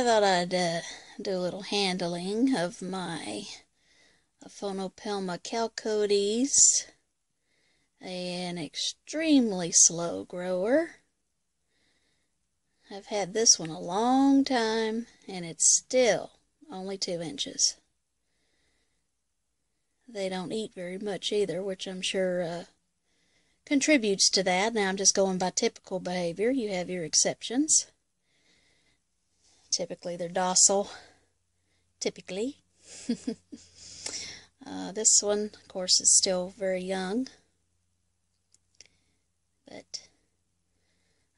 thought I'd do a little handling of my Aphonopelma chalcodes, an extremely slow grower. I've had this one a long time, and it's still only 2 inches. They don't eat very much either, which I'm sure contributes to that. Now I'm just going by typical behavior. You have your exceptions. Typically they're docile. Typically. This one, of course, is still very young. But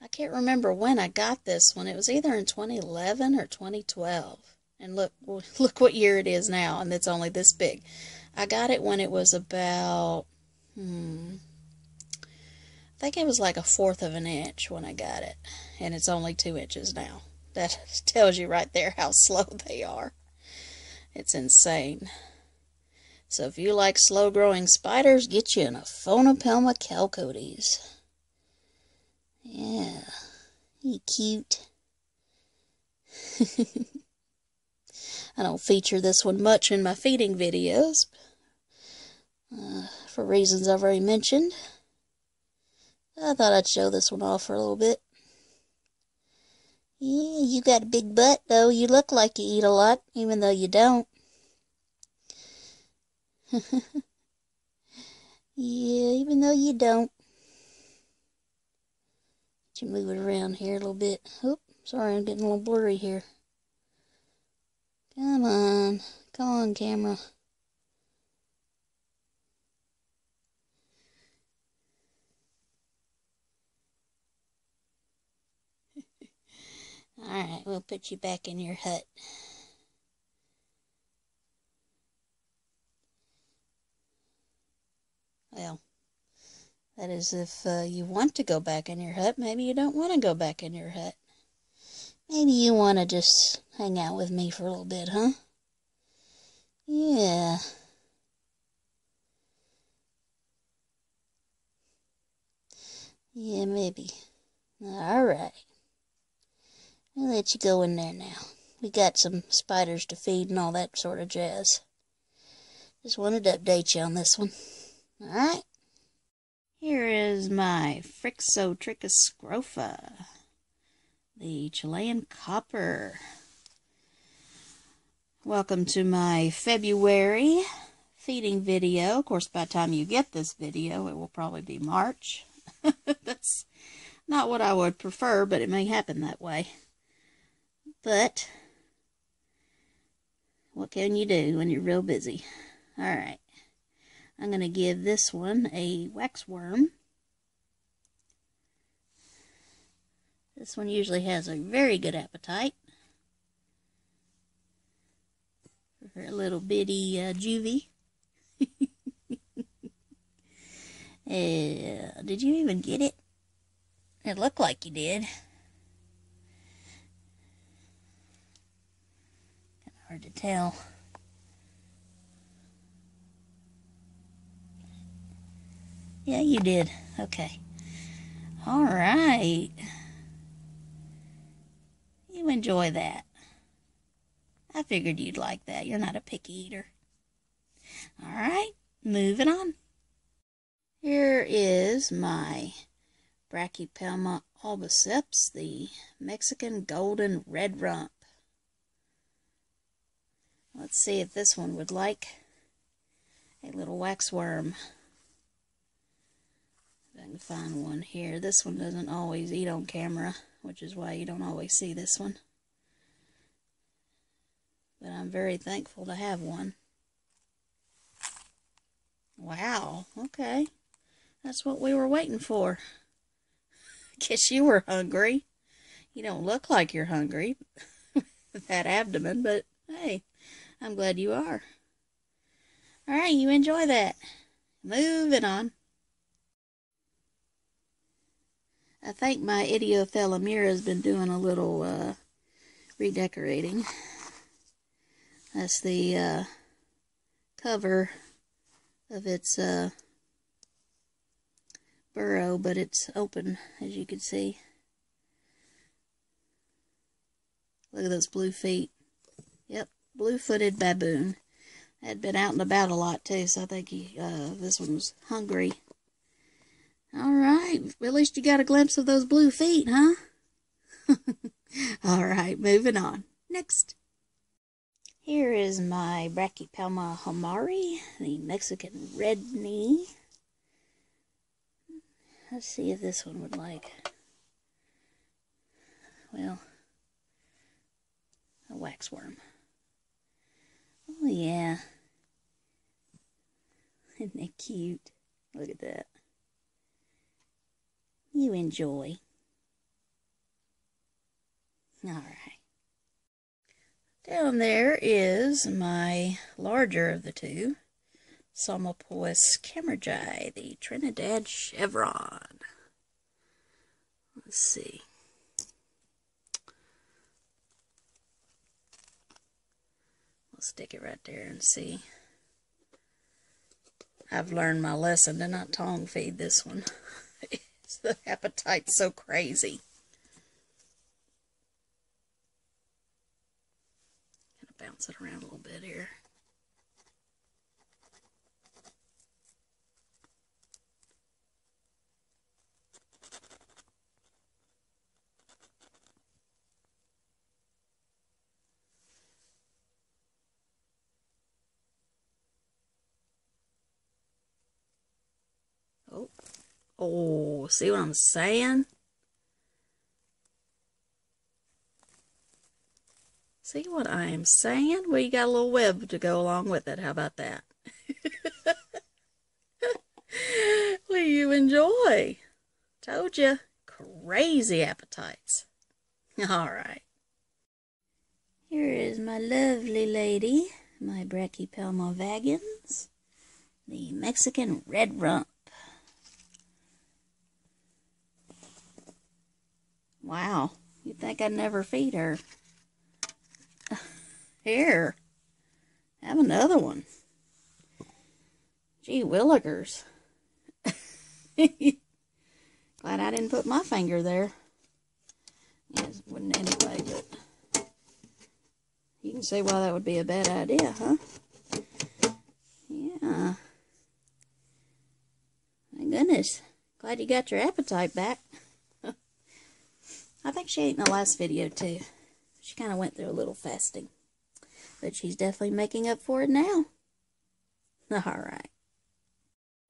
I can't remember when I got this one. It was either in 2011 or 2012. And look what year it is now, and it's only this big. I got it when it was about, I think it was like 1/4 of an inch when I got it. And it's only 2 inches now. That tells you right there how slow they are. It's insane. So if you like slow-growing spiders, get you an Aphonopelma chalcodes. Yeah, you cute. I don't feature this one much in my feeding videos, for reasons I've already mentioned. I thought I'd show this one off for a little bit. Yeah, you got a big butt, though. You look like you eat a lot, even though you don't. Yeah, even though you don't. Let you move it around here a little bit. Oop, sorry, I'm getting a little blurry here. Come on, camera. Alright, we'll put you back in your hut. Well, that is if you want to go back in your hut. Maybe you don't want to go back in your hut. Maybe you want to just hang out with me for a little bit, huh? Yeah. Yeah, maybe. Alright. I'll let you go in there now. We got some spiders to feed and all that sort of jazz. Just wanted to update you on this one. Alright. Here is my Phrixotrichus scrofa, the Chilean copper. Welcome to my February feeding video. Of course, by the time you get this video, it will probably be March. That's not what I would prefer, but it may happen that way. But what can you do when you're real busy? Alright. I'm going to give this one a waxworm. This one usually has a very good appetite for her little bitty juvie. Did you even get it? It looked like you did. Kind of hard to tell. Yeah, you did. Okay. All right. You enjoy that. I figured you'd like that. You're not a picky eater. All right. Moving on. Here is my Brachypelma albiceps, the Mexican golden red rump. Let's see if this one would like a little waxworm. If I can find one here. This one doesn't always eat on camera, which is why you don't always see this one. But I'm very thankful to have one. Wow, okay. That's what we were waiting for. Guess you were hungry. You don't look like you're hungry with that abdomen, but hey, I'm glad you are. Alright, you enjoy that. Moving on. I think my Idiothele mira has been doing a little redecorating. That's the cover of its burrow, but it's open, as you can see. Look at those blue feet. Yep, blue-footed baboon. Had been out and about a lot too, so I think this one was hungry. Alright, at least you got a glimpse of those blue feet, huh? Alright, moving on. Next. Here is my Brachypelma hamorii, the Mexican red knee. Let's see if this one would like, well, a waxworm. Oh yeah. Isn't that cute? Look at that. You enjoy. Alright. Down there is my larger of the two, Psalmopoeus cambridgei, the Trinidad chevron. Let's see. I'll stick it right there and see. I've learned my lesson to not tongue feed this one. The appetite's so crazy. Gonna bounce it around a little bit here. Oh, see what I'm saying? See what I am saying? Well, you got a little web to go along with it. How about that? Will you enjoy? Told you. Crazy appetites. All right. Here is my lovely lady, my Brachypelma vagans, the Mexican red rump. Wow, you'd think I'd never feed her. Here, have another one. Gee willikers. Glad I didn't put my finger there. Yes, wouldn't anyway, but you can see why that would be a bad idea, huh? Yeah. My goodness. Glad you got your appetite back. I think she ate in the last video too. She kind of went through a little fasting. But she's definitely making up for it now. Alright.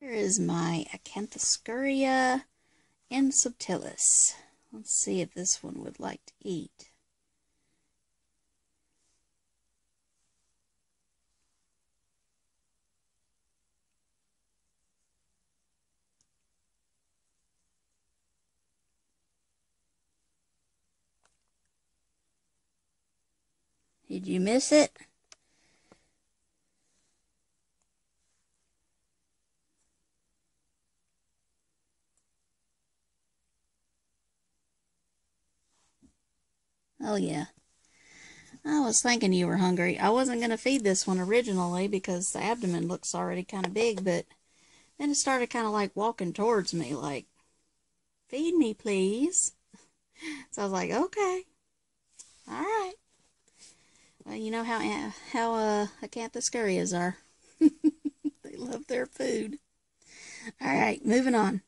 Here is my Acanthoscurria insubtilis. Let's see if this one would like to eat. Did you miss it? Oh yeah. I was thinking you were hungry. I wasn't going to feed this one originally because the abdomen looks already kind of big, but then it started kind of like walking towards me like, feed me please. So I was like, okay. Alright. Well, you know how Acanthoscurrias are. They love their food. Alright, moving on.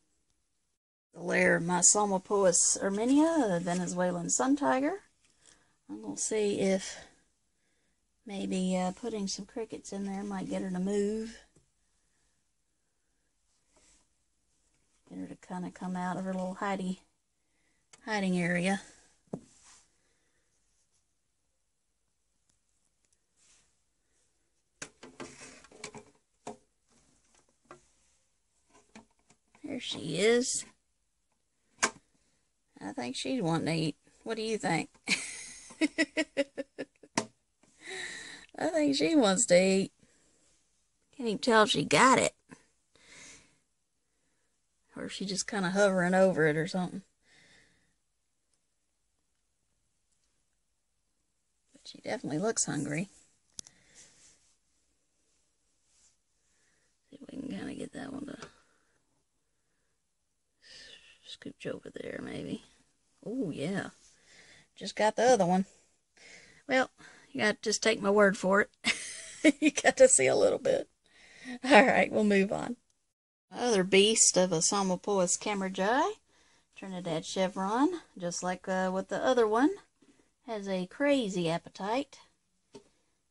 The lair of my Psalmopoeus irminia, the Venezuelan sun tiger. I'm going to see if maybe putting some crickets in there might get her to move. Get her to kind of come out of her little hiding area. There she is. I think she's wanting to eat. What do you think? I think she wants to eat. Can't even tell if she got it. Or if she's just kind of hovering over it or something. But she definitely looks hungry. See if we can kind of get that one to scooch over there maybe. Oh yeah. Just got the other one. Well, you got to just take my word for it. You got to see a little bit. All right, we'll move on. Other beast of a Psalmopoeus cambridgei, Trinidad chevron, just like with the other one, has a crazy appetite.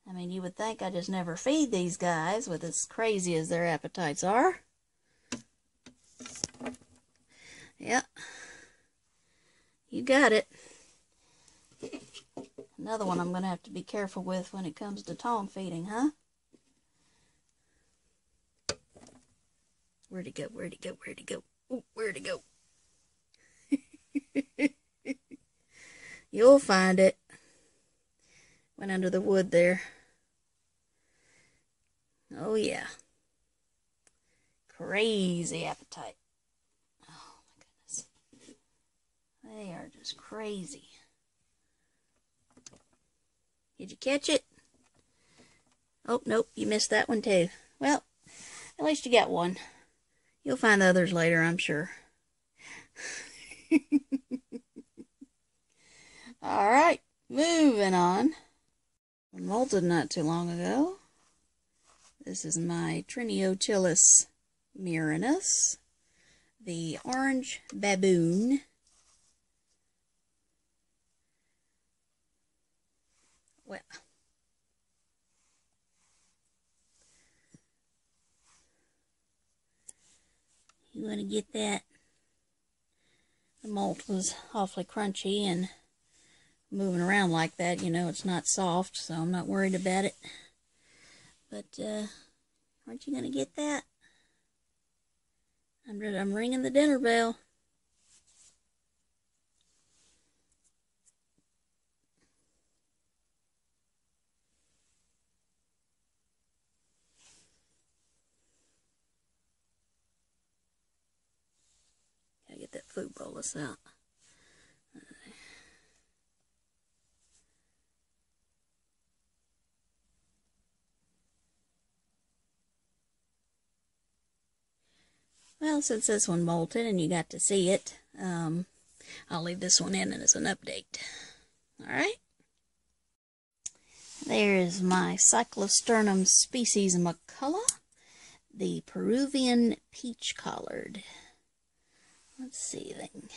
I mean, you would think I just never feed these guys with as crazy as their appetites are. Yep. You got it. Another one I'm going to have to be careful with when it comes to tone feeding, huh? Where'd he go? Where'd he go? Where'd he go? Ooh, where'd he go? You'll find it. Went under the wood there. Oh, yeah. Crazy appetite. Oh, my goodness. They are just crazy. Did you catch it? Oh, nope, you missed that one too. Well, at least you got one. You'll find the others later, I'm sure. Alright, moving on. I molted not too long ago. This is my Thrixopelma murinus, the orange baboon. Well, you want to get that? The molt was awfully crunchy, and moving around like that, you know, it's not soft, so I'm not worried about it. But, aren't you going to get that? I'm ringing the dinner bell. Gotta get that food bolus out. Well, since this one molted and you got to see it, I'll leave this one in as an update. Alright? There is my Cyclosternum species Machalla, the Peruvian peach collard. Let's see if I can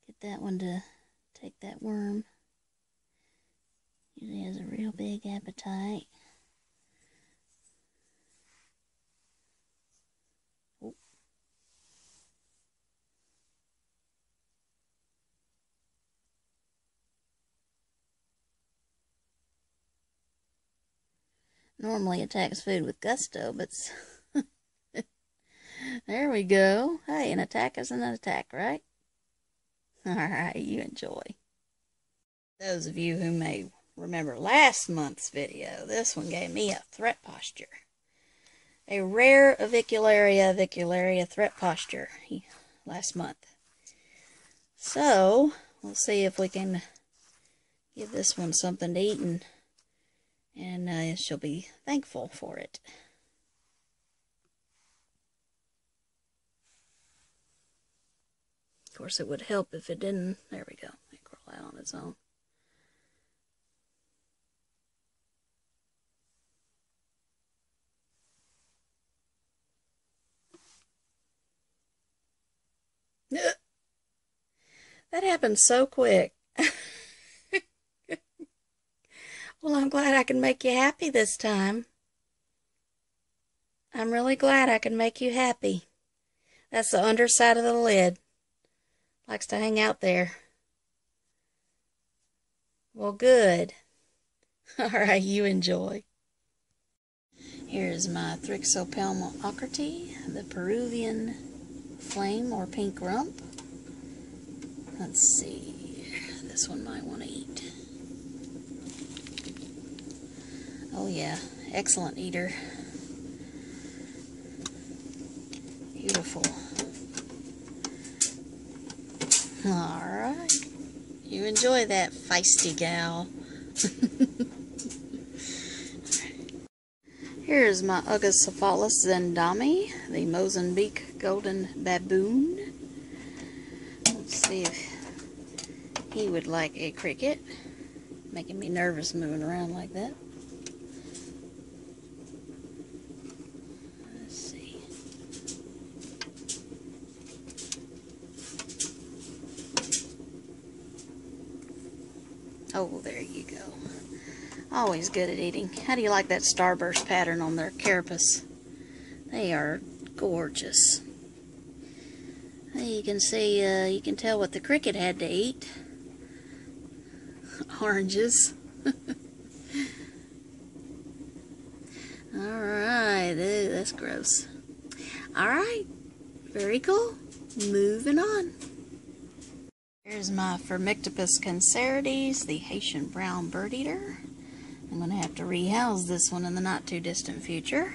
get that one to take that worm. Usually has a real big appetite. Oh. Normally attacks food with gusto, but there we go. Hey, an attack is an attack, right? Alright, you enjoy. Those of you who may remember last month's video, this one gave me a threat posture. A rare Avicularia threat posture last month. So, we'll see if we can give this one something to eat, and she'll be thankful for it. Of course, it would help if it didn't. There we go. It crawl out on its own. That happened so quick. Well, I'm glad I can make you happy this time. I'm really glad I can make you happy. That's the underside of the lid. Likes to hang out there. Well, good. Alright, you enjoy. Here's my Thrixopelma ockerti, the Peruvian flame or pink rump. Let's see. This one might want to eat. Oh yeah, excellent eater. Beautiful. Alright. You enjoy that feisty gal. Here's my Augacephalus ezendami, the Mozambique golden baboon. Let's see if he would like a cricket. Making me nervous moving around like that. Let's see. Oh, there you go. Always good at eating. How do you like that starburst pattern on their carapace? They are gorgeous. You can see, you can tell what the cricket had to eat. Oranges. Alright, that's gross. Alright, very cool. Moving on. Here's my Phormictopus cancerides, the Haitian brown bird eater. I'm going to have to rehouse this one in the not too distant future.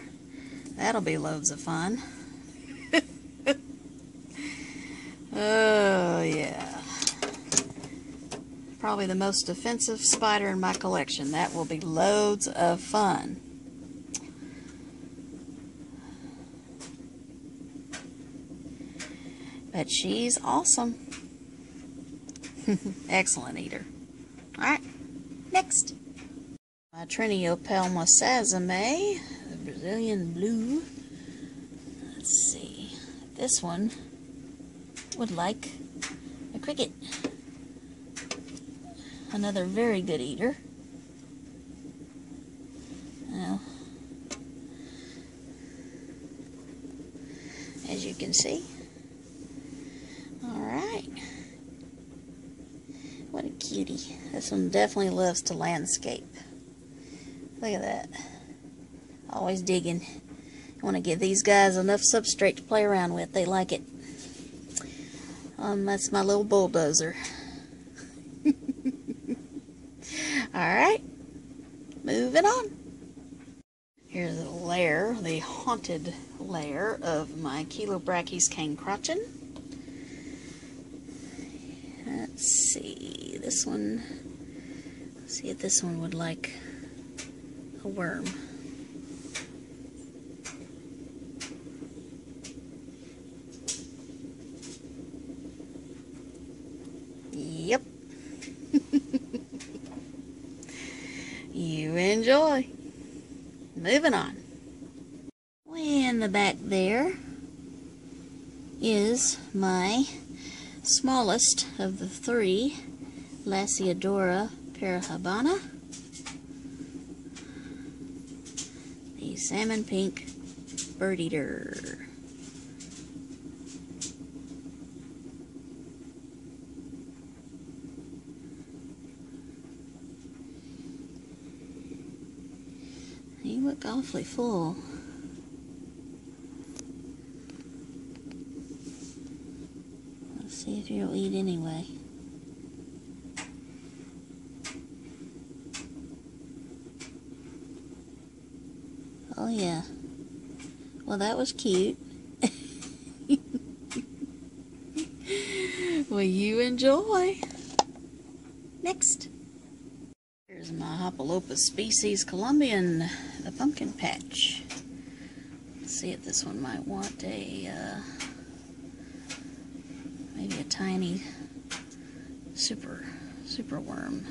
That'll be loads of fun. Oh, yeah. Probably the most offensive spider in my collection. That will be loads of fun. But she's awesome. Excellent eater. Alright, next. My Pterinochilus sazamai, the Brazilian blue. Let's see. This one would like a cricket. Another very good eater. Now, as you can see. Alright. What a cutie. This one definitely loves to landscape. Look at that. Always digging. I want to give these guys enough substrate to play around with. They like it. That's my little bulldozer. Alright. Moving on. Here's the lair, the haunted lair of my Chilobrachys Kaeng Krachan. Let's see. This one. Let's see if this one would like a worm. Yep. You enjoy. Moving on. Way in the back there is my smallest of the three, Lasiodora parahabana, the salmon pink bird eater. You look awfully full. Let's see if you'll eat anyway. Oh yeah. Well, that was cute. Well, you enjoy. Next. Here's my Aphonopelma species Colombian, the pumpkin patch. Let's see if this one might want a, maybe a tiny super worm.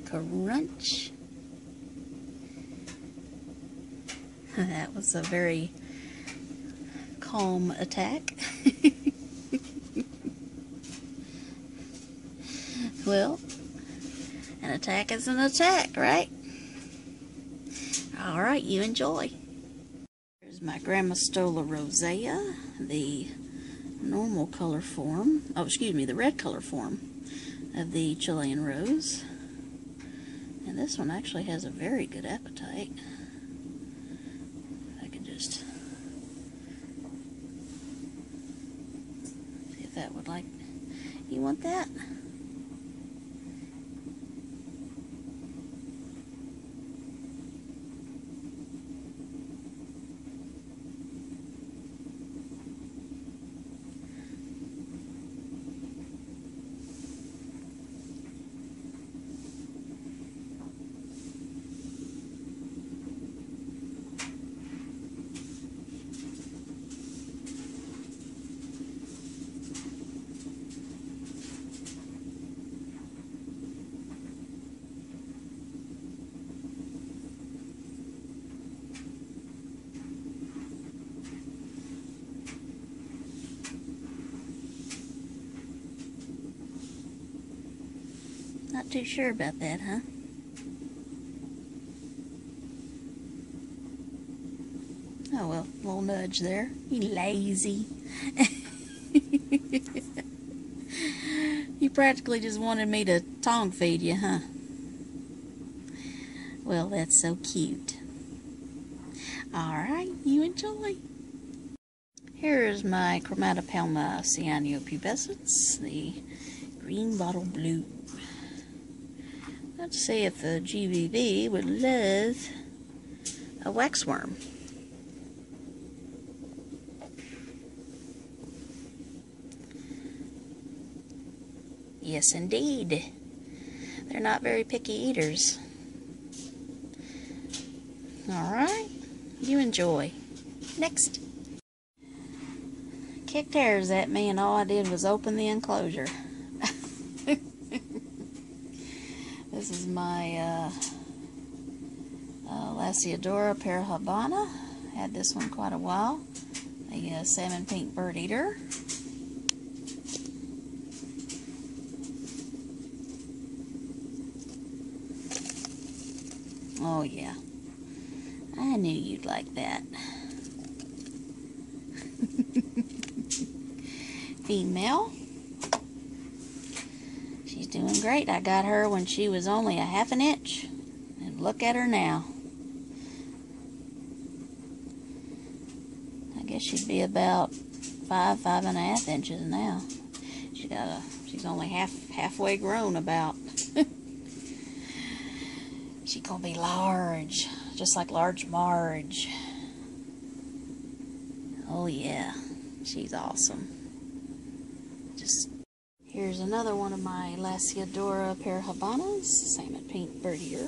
Crunch. That was a very calm attack. Well, an attack is an attack, right? Alright, you enjoy. Here's Here's my Grammostola rosea, the normal color form, oh excuse me, the red color form of the Chilean rose. And this one actually has a very good appetite. I can just see if that would like, you want that? Not too sure about that, huh? Oh well, a little nudge there. You lazy. You practically just wanted me to tongue feed you, huh? Well, that's so cute. Alright, you enjoy. Here is my Chromatopelma cyanopubescens, the green bottle blue. Let's see if the GBB would love a waxworm. Yes, indeed. They're not very picky eaters. Alright, you enjoy. Next. Kicked hairs at me and all I did was open the enclosure. This is my Lasiodora parahabana. Had this one quite a while. A salmon pink bird eater. Oh yeah, I knew you'd like that. Female. She's doing great. I got her when she was only a half an inch, and look at her now. I guess she'd be about 5.5 inches now. She's only halfway grown about. She's gonna be large, just like large Marge. Oh yeah, she's awesome. Here's another one of my Lasiodora parahabanas, salmon pink bird eater.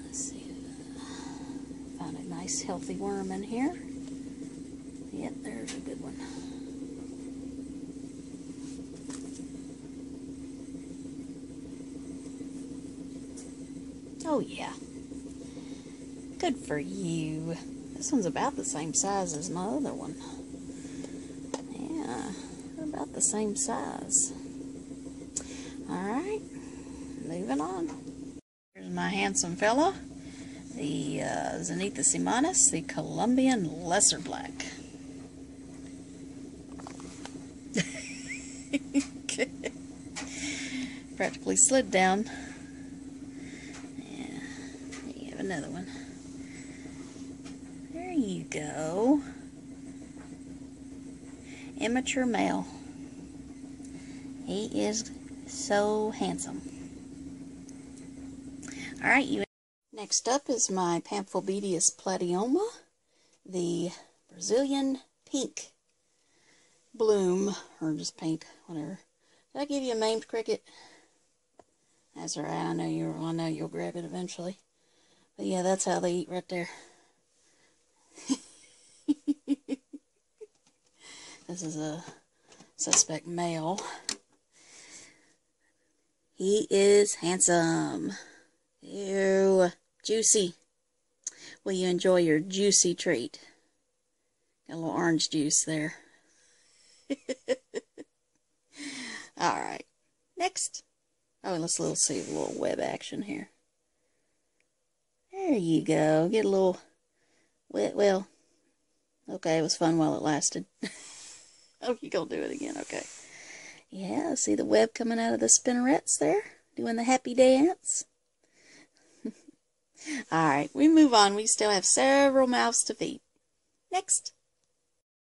Let's see, found a nice healthy worm in here. Yep, there's a good one. Oh yeah, good for you. This one's about the same size as my other one. Yeah, they're about the same size. Alright, moving on. Here's my handsome fella, the Zenithus, the Colombian lesser black. Practically slid down. Another one. There you go. Immature male. He is so handsome. Alright, you. Next up is my Pamphobedius platyoma, the Brazilian pink bloom, or just pink, whatever. Did I give you a maimed cricket? That's alright. I know you'll grab it eventually. But yeah, that's how they eat right there. This is a suspect male. He is handsome. Ew, juicy. Will you enjoy your juicy treat? Got a little orange juice there. Alright, next. Oh, let's see a little web action here. There you go. Get a little Well, okay, it was fun while it lasted. Oh, you gonna do it again, okay. Yeah, see the web coming out of the spinnerets there? Doing the happy dance? Alright, we move on. We still have several mouths to feed. Next.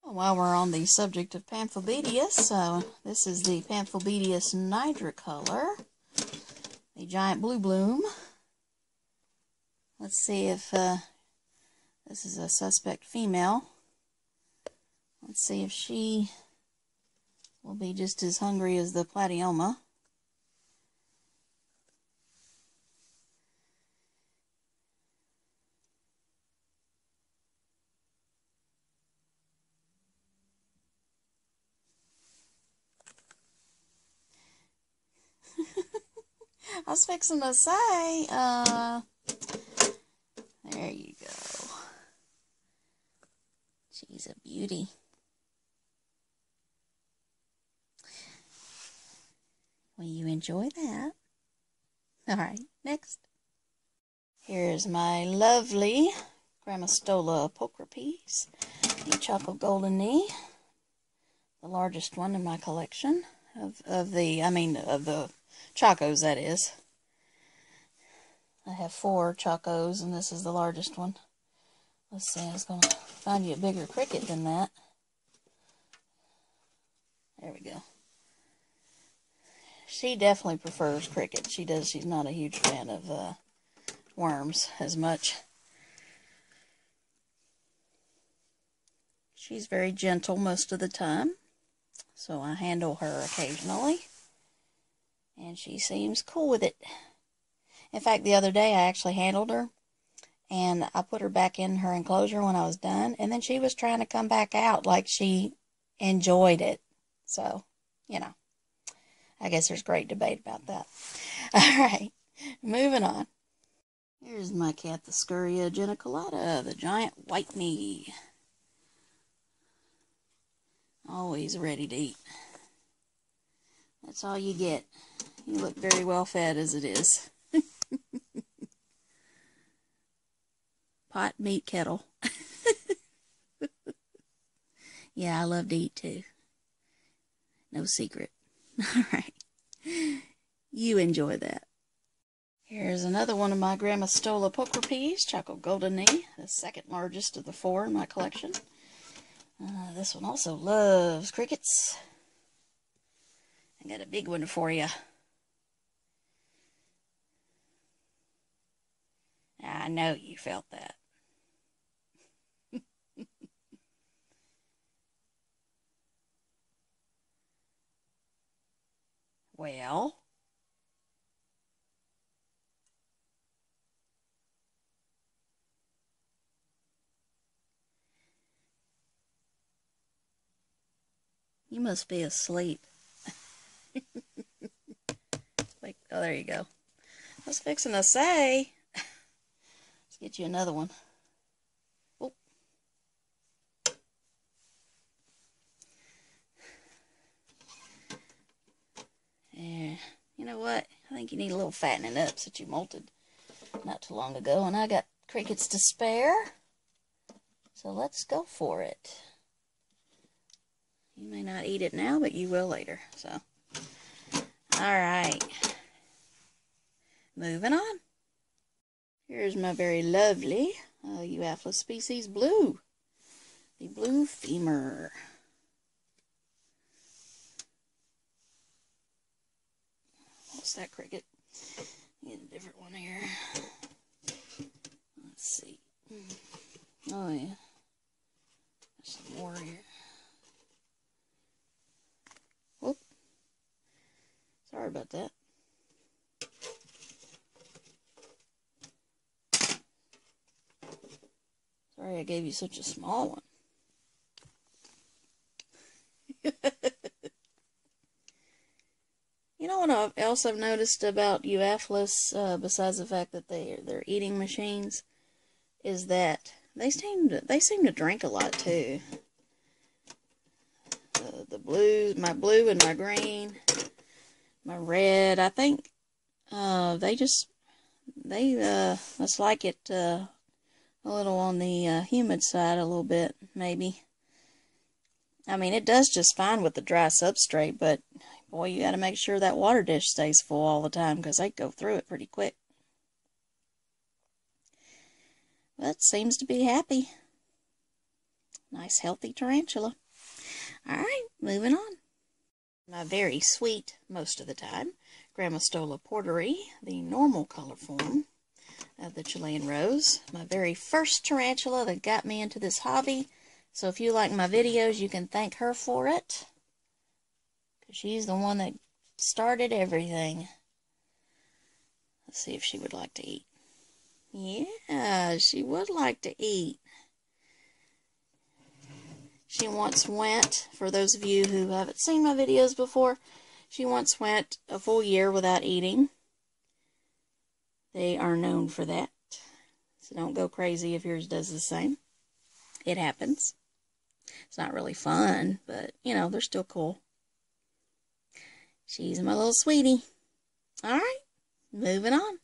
While we're on the subject of Panthobeteus, this is the Panthobeteus nitricolor, the giant blue bloom. Let's see if this is a suspect female. Let's see if she will be just as hungry as the Platyoma. I was fixing to say, there you go. She's a beauty. Will you enjoy that? Alright, next. Here's my lovely Grammostola pulchripes, the chocolate golden knee, the largest one in my collection of the chacos, that is. I have 4 chacos, and this is the largest one. Let's see, I was going to find you a bigger cricket than that. There we go. She definitely prefers cricket. She does. She's not a huge fan of worms as much. She's very gentle most of the time, so I handle her occasionally, and she seems cool with it. In fact, the other day I actually handled her, and I put her back in her enclosure when I was done, and then she was trying to come back out like she enjoyed it. So, you know, I guess there's great debate about that. Alright, moving on. Here's my Acanthoscurria geniculata, the giant white knee. Always ready to eat. That's all you get. You look very well fed as it is. Pot, meat, kettle. Yeah, I love to eat too. No secret. Alright. You enjoy that. Here's another one of my Grammostola pulchripes, chocolate golden knee, the second largest of the 4 in my collection. This one also loves crickets. I got a big one for you. I know you felt that. Well, you must be asleep. Wait, oh, there you go. I was fixing to say, let's get you another one. Oh. Yeah, you know what? I think you need a little fattening up since you molted not too long ago, and I got crickets to spare. So let's go for it. You may not eat it now, but you will later. So, alright. Moving on. Here's my very lovely Euophyllus species blue. The blue femur. What's that cricket? Need a different one here. Let's see. Oh yeah. There's some more here. Whoop. Sorry about that. Sorry I gave you such a small one. You know what else I've noticed about Euophyllus, besides the fact that they're eating machines, is that they seem to drink a lot too. The blue, my blue and my green, my red. I think they must like it a a little on the humid side a little bit, maybe. I mean, it does just fine with the dry substrate, but boy, you got to make sure that water dish stays full all the time because they go through it pretty quick. But seems to be happy. Nice healthy tarantula. Alright, moving on. My very sweet, most of the time, Grammostola porteri, the normal color form of the Chilean rose. My very first tarantula that got me into this hobby. So if you like my videos, you can thank her for it. Because she's the one that started everything. Let's see if she would like to eat. Yeah, she would like to eat. She once went, for those of you who haven't seen my videos before, she once went a full year without eating. They are known for that. So don't go crazy if yours does the same. It happens. It's not really fun, but, you know, they're still cool. She's my little sweetie. Alright, moving on.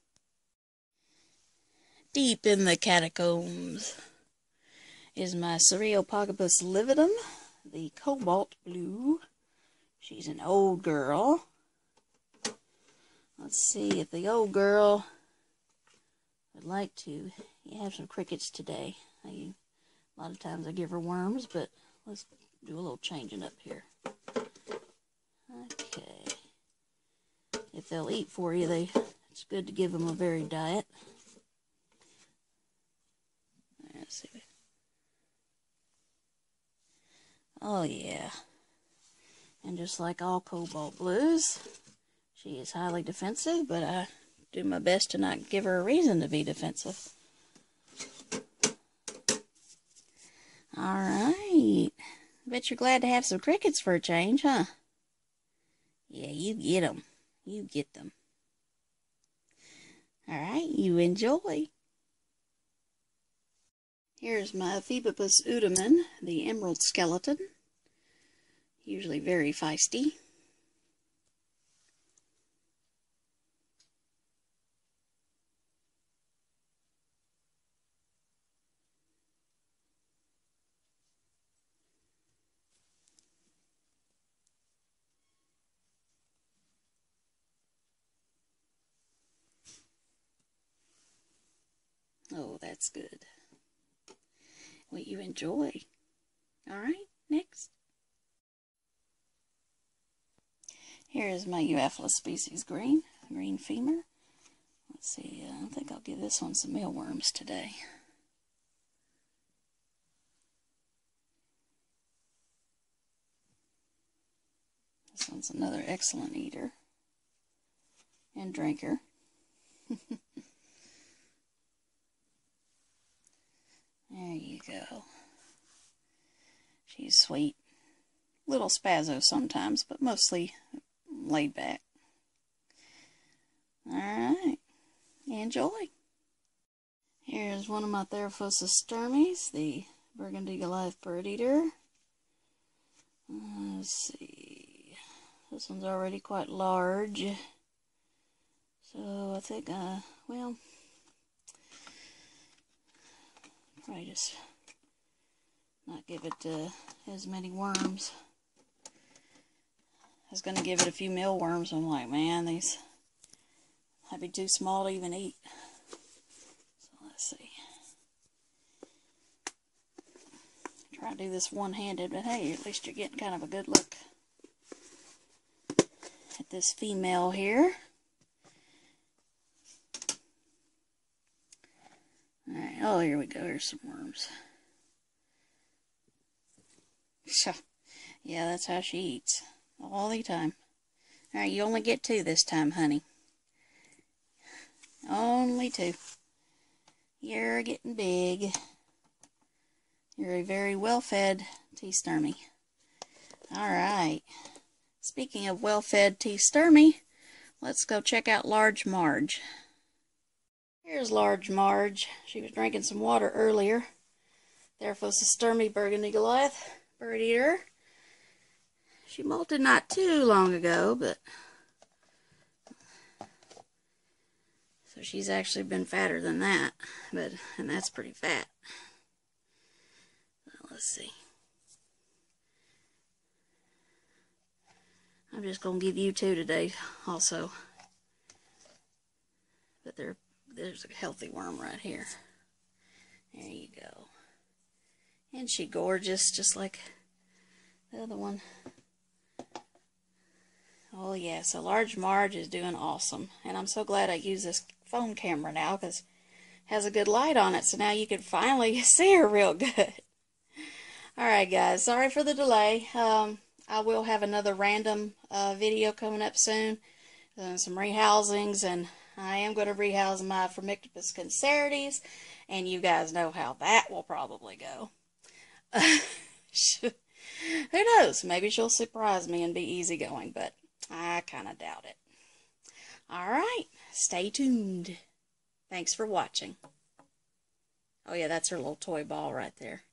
Deep in the catacombs is my Cereopagopus lividum, the cobalt blue. She's an old girl. Let's see if the old girl would like to have some crickets today. A lot of times I give her worms, but let's do a little changing up here. Okay. If they'll eat for you, it's good to give them a varied diet. Let's see. Oh yeah. And just like all cobalt blues, she is highly defensive, but I do my best to not give her a reason to be defensive. Alright. Bet you're glad to have some crickets for a change, huh? Yeah, you get them. You get them. Alright, you enjoy. Here's my Phoebopus udamen, the emerald skeleton. Usually very feisty. Oh, that's good. Well, you enjoy. Alright, next. Here is my Euophyllus species green femur. Let's see, I think I'll give this one some mealworms today. This one's another excellent eater and drinker. There you go. She's sweet. Little spazzo sometimes, but mostly laid back. Alright. Enjoy. Here's one of my Theraphosis the burgundy Goliath bird eater. Let's see. This one's already quite large. So I think, well, probably just not give it as many worms. I was going to give it a few mealworms. I'm like, man, these might be too small to even eat. So let's see. Try to do this one-handed, but hey, at least you're getting kind of a good look at this female here. Alright, oh, here we go. Here's some worms. Yeah, that's how she eats. All the time. Alright, you only get 2 this time, honey. Only 2. You're getting big. You're a very well-fed tea sturmy. Alright. Speaking of well-fed tea sturmy, let's go check out Large Marge. Here's Large Marge. She was drinking some water earlier. Theraphosis burgundy Goliath bird eater. She molted not too long ago, but so So she's actually been fatter than that, and that's pretty fat. Let's see. I'm just going to give you two today also. But there's a healthy worm right here. There you go. And she gorgeous, just like the other one. Oh yeah, so Large Marge is doing awesome. And I'm so glad I use this phone camera now because it has a good light on it. So now you can finally see her real good. Alright guys, sorry for the delay. I will have another random video coming up soon. Some rehousings, and I am going to rehouse my Phormictopus cancerides. And you guys know how that will probably go. Who knows? Maybe she'll surprise me and be easygoing, but I kind of doubt it. Alright, stay tuned. Thanks for watching. Oh yeah, that's her little toy ball right there.